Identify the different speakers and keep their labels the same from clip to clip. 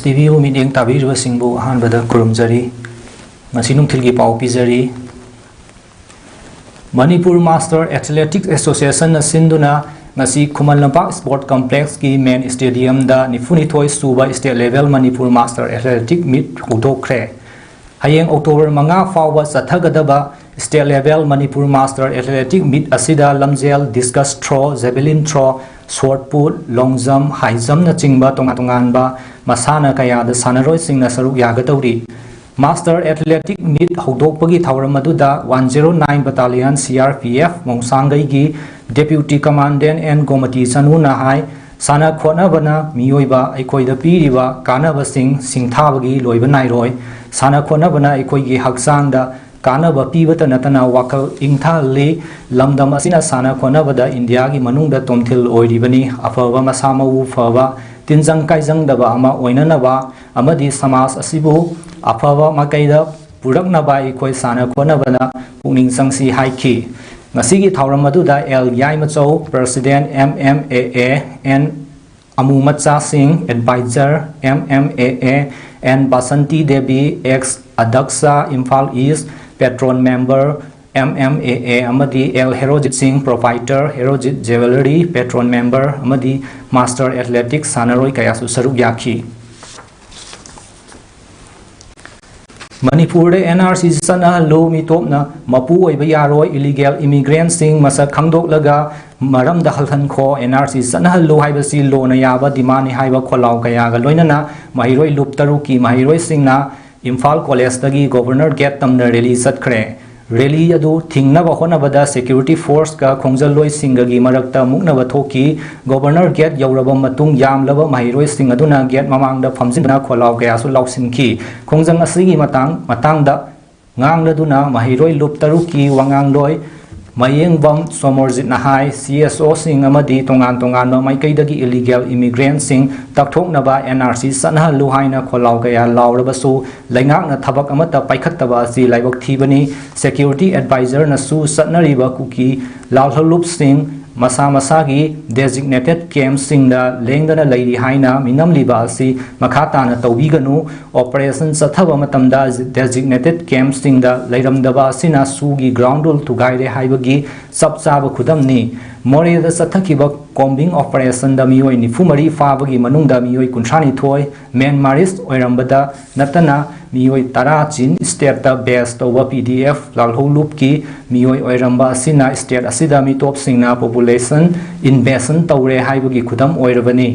Speaker 1: TV meeting tabir singbu han bada kurumjari masinung thilgi pau pizari Manipur Master Athletics Association na sinduna ngasi Khuman Lampak Sport Complex ki main stadium da nifuni thoi suba state level Manipur Master Athletic meet hudokre hayeng October manga fawwa sathagadaba state level Manipur Master Athletic meet asida lamjel discus throw javelin throw short put long jump high jump na chingba tongan ba masana kaya da sanaroi singna saruk yagatawri Master Athletic meet hudokpagi thawram aduda 109 Battalion CRPF Mongsangai gi Deputy Commandant and Gomati Sanuna hai sana khona bana miyoiba aikoi da piriba kanaba singthabagi loiba nairoi sana khona bana aikoi gi haksang da kanaba pibata natana wakal ingtha le lamdam asina sana khona bada India gi manung da tomthil oiribani afaba masama u faba tinjang kaijang daba ama oinana ba amadi samas asibu afaba makaida purakna ba aikoi sana khona bana pungning sangsi haiki ngasigi thawram aduda L Yai Machau President MMAA and Amumacha Singh Advisor MMAA and Basanti Devi ex Adaksha Imphal East Patron Member MMAA amadi L Herojit Singh Proprietor Herojit Jewelry Patron Member amadi Master Athletics Sanaroi Kayasu Saruk Yaki Manipur de NRC sana lo mi topna mapu oiba yaroi illegal immigrants sing masa khangdok laga maram da halthan kho NRC sana lo haibasi lo na yaba dimani haiba kholau kaya ga loinana mahiroi luptaru ki mahiroi singna Imphal College dagi Governor Gate tamna rally satkhre rally adu thingna ba hona bada security force ka khongjal loi singa gi marakta mukna ba thoki Governor Gate yauraba matung yam laba mahiroi sing aduna gate mamang da phamjina kholau kaya su lausin ki khongjang asigi matang da ngang laduna mahiroi luptaru ki wangang loi mayeng bam somorjit na hai CSO sing amadi tongan no maikai dagi illegal immigrants sing takthok na ba NRC sanha luhaina kholau kaya lauraba su laingak na thabak amata paikhattaba si laibok thibani security advisor na su satnari ba kuki lalhalup sing masa gi designated camp sing da lengdana lairi haina minam liba si makhata na tawbiganu operation sathaba matamda designated camp sing da leiramdaba sina sugi ground rule tugaire haibagi sabchaba khudamni more da sathakiba combing operation da mioi nifumari fabagi manungda mioi kunthani thoi Myanmarist oirambada natana mioi tara chin state da base towa PDF lalholup ki mioi oiramba sina state asida mi top singna population invasion tawre haibagi khudam oirabani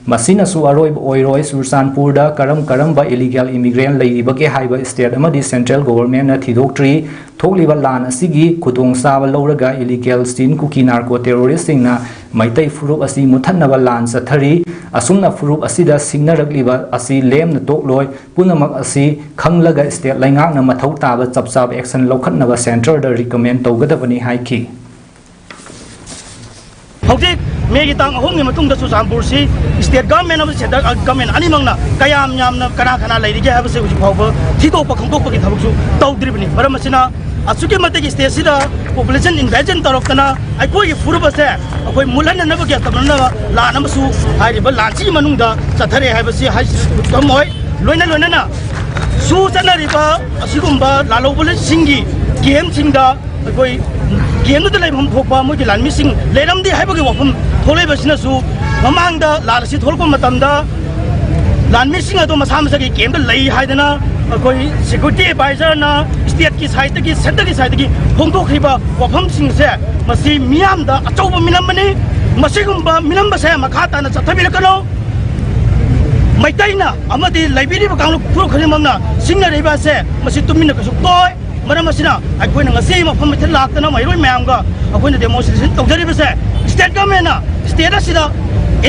Speaker 1: masina su aroi oiroi Sursanpur da karam ba illegal immigrant leibage haiba state amadi central government na thidoktree thokliba lan asigi khudong saba loraga illegal sin kuki narco terrorist singna maitai furup asi muthanaba lan sathari asumna furup asida singnarakliba asi lemna tokloi punamak asi khanglaga state laingak na mathau taba chapchab action lokhatnaba center da recommend tawgadabani haiki
Speaker 2: hojik megi tang ahom ni matung da Sursanpur si state government of central government ani mangna kayam yamna kana lairi ge habse uji phawba thito pa khangtok pa ki thabuksu tawdribni baramasina asuke mategi state sida population invasion tarokana aikoi gi furuba se akoi mulan na ba ge tamna la namsu hairiba lanchi manungda chathare habse hai kamoi loina na su chanariba asigumba lalobule singi game singda akoi game da lai phom thokpa moi gi lanmi sing leramdi haibagi wafum tholai basina su mamangda larasi tholko matamda lanmi sing ado masama gi game da lai haidana akoi security advisor na state ki side ki center ki side ki hongtok khiba wafam sing se masi miam da achauba minam mani masigumba minam ba se makhata na chathabi lakano maitaina amadi library ba kanglu pro khalimamna singna reiba se masi tumina ka su toy maramasina akoina ngasi mafam mithal laktana mairoi mayamga akoina demonstration tawjariba se state government na state asida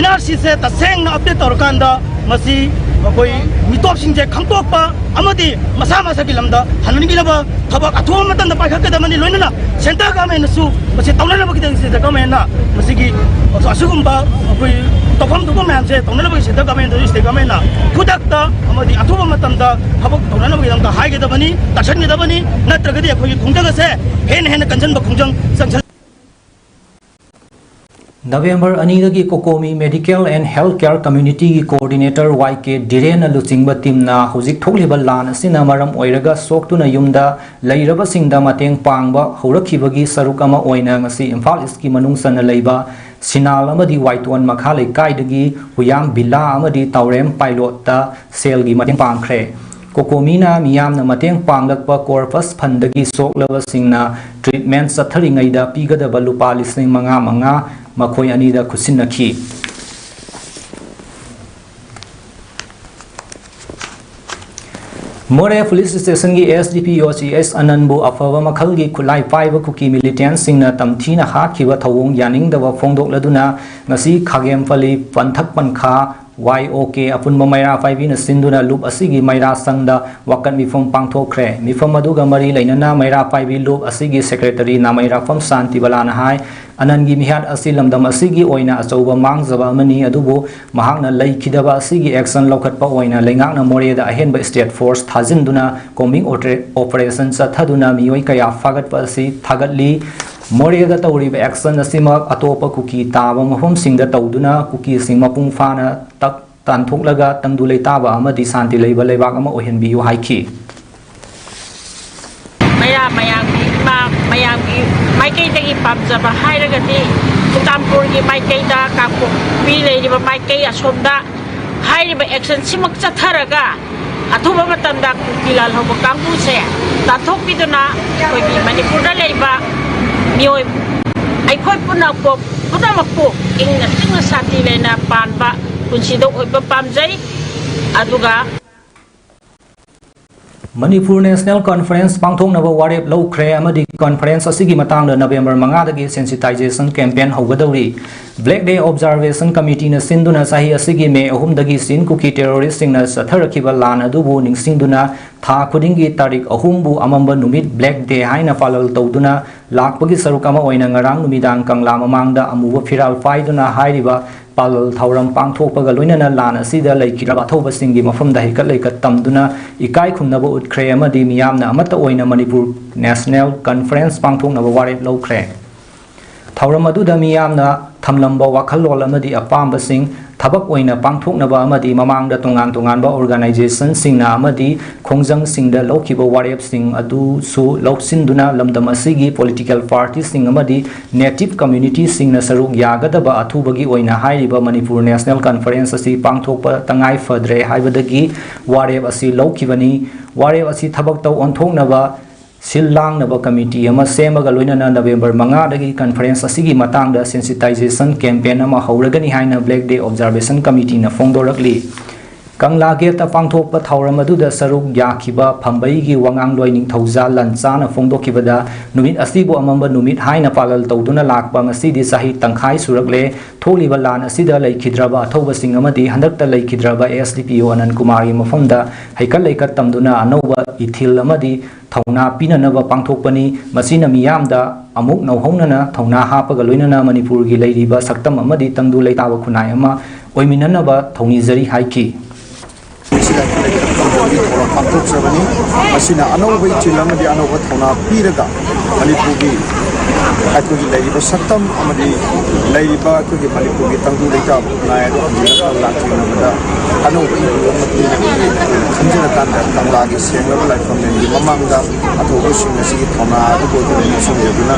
Speaker 2: NRC se taseng na update torkanda masi akoi mitop singje khangtokpa amadi masa ki lamda hanani laba thabak athom matan da paikha kada mani loina center government su masi tawna ba ki center government na masi gi asugumba akoi tofam du government se tawna ba center government da state government na kudakta amadi athom matan da thabak tawna ba ki lamda haige da bani takshan ge da bani natragadi akoi khungjaga se hen kanjan ba khungjang
Speaker 1: November 2023 Kokomi Medical and Healthcare Community Coordinator YK Diren Luchingba Teamna Hojik Thokliba Lan asina maram oiraga soktuna yumda leiraba singda mateng pangba horakibagi saruk ama oina ngasi Imphal East ki manungsana leiba Sinal amadi Waiton Makha Leikaidagi Huyang Bila amadi Taurem Pilot ta selgi mateng pangkhre Kokomina miyamna mateng panglakpa corpus phandagi soklaba singna treatment satharingaida pigadaba lupa lising manga Makoy anida kusinaki More Police Station gi SDP OCS Ananbu afawa makhalgi khulai paiba kuki militant singna tamthina hakhiba thawong yaning dawa phongdok laduna ngasi khagem fali panthak pankha YOK apunba maira faibina sinduna loop asigi maira sangda wakan mifom pangthokre mifom aduga mari leinana maira faibi loop asigi secretary na maira fam santi balana hai anangi mihat asilamdam asigi oina achouba mangjaba amani adubu mahakna leikhidaba asigi action lokhatpa oina leingakna moreda ahenba state force thajinduna combing operation chathaduna mioi kaya fagatpa asi thagatli moreda tawriba action asima atopa kuki taba mafom singda tawduna kuki sing mapung fana tak tanthok tangdulei taba amadi santi leiba leibak ama ohenbiu haiki
Speaker 3: mayamgi maikei dagi pamjaba hairagati Utampurgi maikei da kapu pile riba maikei asomda hairiba action simak chatharaga athuba matamda kilal hobo kangbu se tathokpiduna koigi manipurda leiba mioi aikoi punakpo punamakpo ingna tingna sati lena panba punsido oiba pamjai aduga
Speaker 1: Manipur National Conference Pangthong Nava Warep Low Kre Amadi Conference Asigi Matang November Mangadagi Sensitization Campaign Hogadori Black Day Observation Committee na Sinduna Sahi Asigi Me Ahumdagi Sin Kuki Terrorist Singna Satharakiba Lana Dubu Ning Sinduna Tha Kudingi Tarik Ahumbu Amamba Numit Black Day Haina Falal Tawduna Lakpagi Sarukama Oina Ngarang Numidang Kangla Mamangda Amuba Firal Faiduna Hairiba Pal Thauram Pangthokpaga Loinana Lana Sida Laikiraba Thoba Singi Mafam da Hikat Laikat Tamduna Ikai Khumnaba Utkre Amadi Miyamna Amata Oina Manipur National Conference Pangthok Naba Warep Low Kre Thauram Aduda Miyamna Thamlamba Wakhalol Amadi Apamba Sing Thabak Oina Pangthok Naba Amadi Mamangda Tonganba Organization Singna Amadi Khongjang Singda Lokiba Warep Sing Adu Su Loksinduna Lamdam Asigi Political Party Sing Amadi Native Community Singna Saruk Yagadaba Athubagi Oina Hairiba Manipur National Conference Asi Pangthokpa Tangai Fadre Haibadagi Warep Asi Lokibani Warep Asi Thabak Taw Onthoknaba Silang Naba Committee Ama Semaga Loinana November Mangadagi Conference Asigi Matangda Sensitization Campaign Ama Hauragani Haina Black Day Observation Committee na Fongdorakli Kangla Geta Pangthokpa Thauramadu Saruk Yakiba Pambaigi Wangang Loining Thauza Lansana Fongdokibada Numit Asibu Amamba Numit Haina Palal Tawduna Lakbang Asidi Sahi Tangkhai Surakle Tholiba Lan Asida Laikhidraba Thoba Sing Amadi Handakta Laikhidraba SDPO Anan Kumari Mafamda Haikal Laikat Tamduna Anova Ithil Amadi Thawna Pinanaba Pangthokpani Masina Miyamda Amuk Nauhonana Thawna Hapaga Loinana Manipurgi Leiriba Saktam Amadi Tangdu Leitaba Khunai Ama Oiminanaba Thongnizari Haiki
Speaker 4: Asina Anova Chilamadi Anova Thona Piraga Malipugi Akugi Laiba Satam Amadi Laiba Kugi Malipugi Tangu Leka Naya Latina Anova Kanjana Kanda Tanglagi Sangla Life from the Mamanga Atogo Singasi Thona the Golden Mission Yaduna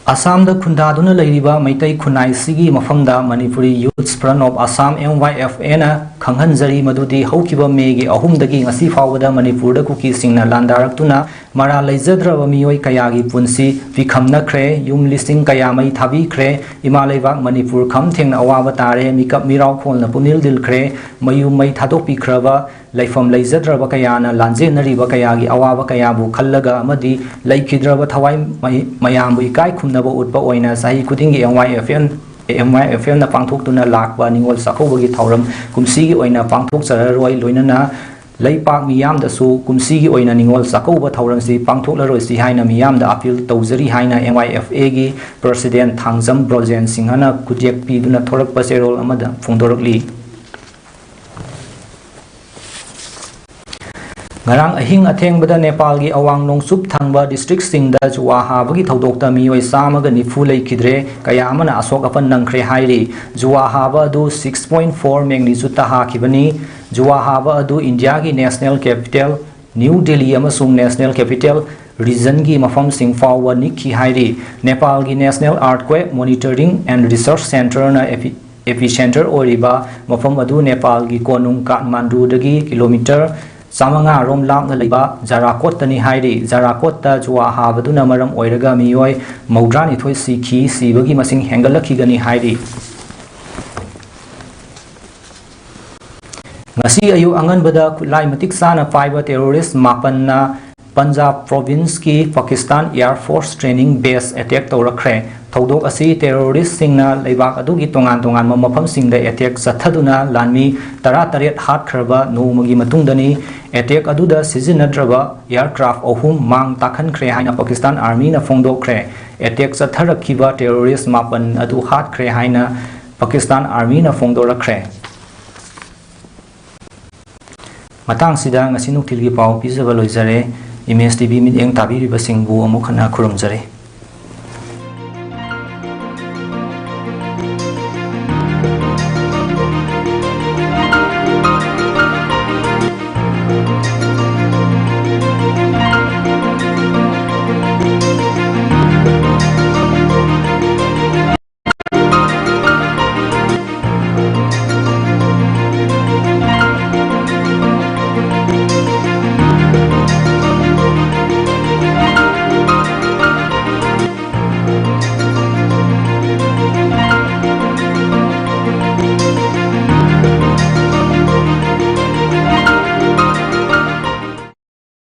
Speaker 1: Assam da Khundaduna Lairiba Maitai Khunai Sigi Mafamda Manipuri Youth Front of Assam MYFA na Khanghanjari Madudi Haukiba Megi Ahumdagi Ngasi Fawada Manipur da Kuki Singna Landaraktuna Mara Laizadraba Mioi Kayagi Punsi Vikhamna Kre Yum Listing Kayamai Thabi Kre Imalevak Manipur Kham Theng Awaba Tare Mikap Mirau Khol Punil Dil Kre Mayum Mai Thadopi Kraba Laifam Laizadraba Kayana Lanjenariba Kayagi Awaba Kayabu Khallaga Amadi Laikhidraba Thawai Mayambu Ikai Khumnaba Utpa Oina Sahi Kudingi MYFN na Pangthoktuna Lakba Ningol Sakhobagi Thauram Kumsigi Oina Pangthok Sararoi Loinana Leipak Miyamdasu Kumsigi Oina Ningol Sakhoba Thauram Si Pangthoklaroi Si Haina Miyamda Appeal Tawzari Haina MYFA gi President Thangjam Brojen Singhana Kujek Piduna Thorakpa Serol Amada Phongdorakli ngarang ahing athengba Nepal gi awang nongsup thangba district singda juwa habagi thodokta mioi samaga nifu leikidre kaya amana asok apan nangkhre hairi juwa haba adu 6.4 magnitude ha khibani juwa haba adu India gi national capital New Delhi amasung national capital region gi mafam sing fawa nikhi hairi Nepal gi national earthquake monitoring and research center na epicenter oriba mafam adu Nepal gi konung Kathmandu dagi kilometer Samanga rom lam na leiba Jarakot tani hairi Jarakot ta juwa habaduna maram oiraga mioi maudrani thoi sikhi sibagi masing hengalakhi gani hairi ngasi ayu angan bada kulai matik sana paiba terrorist mapan na Punjab province ki Pakistan Air Force training base attack tawrakre thodok asi terrorist singna leibak adugi tongan mafam singda attack sathaduna lanmi tara-taret hat khraba nomagi matungdani attack aduda sizinadraba aircraft ohum mang takhan khre haina Pakistan army na phongdokre attack satharakhiba terrorist mapan adu hat khre haina Pakistan army na phongdorakre matang sida ngasi nuktilgi pau pizaba loizare Image TV mit eng tabiri basing bu amukhana khurumjare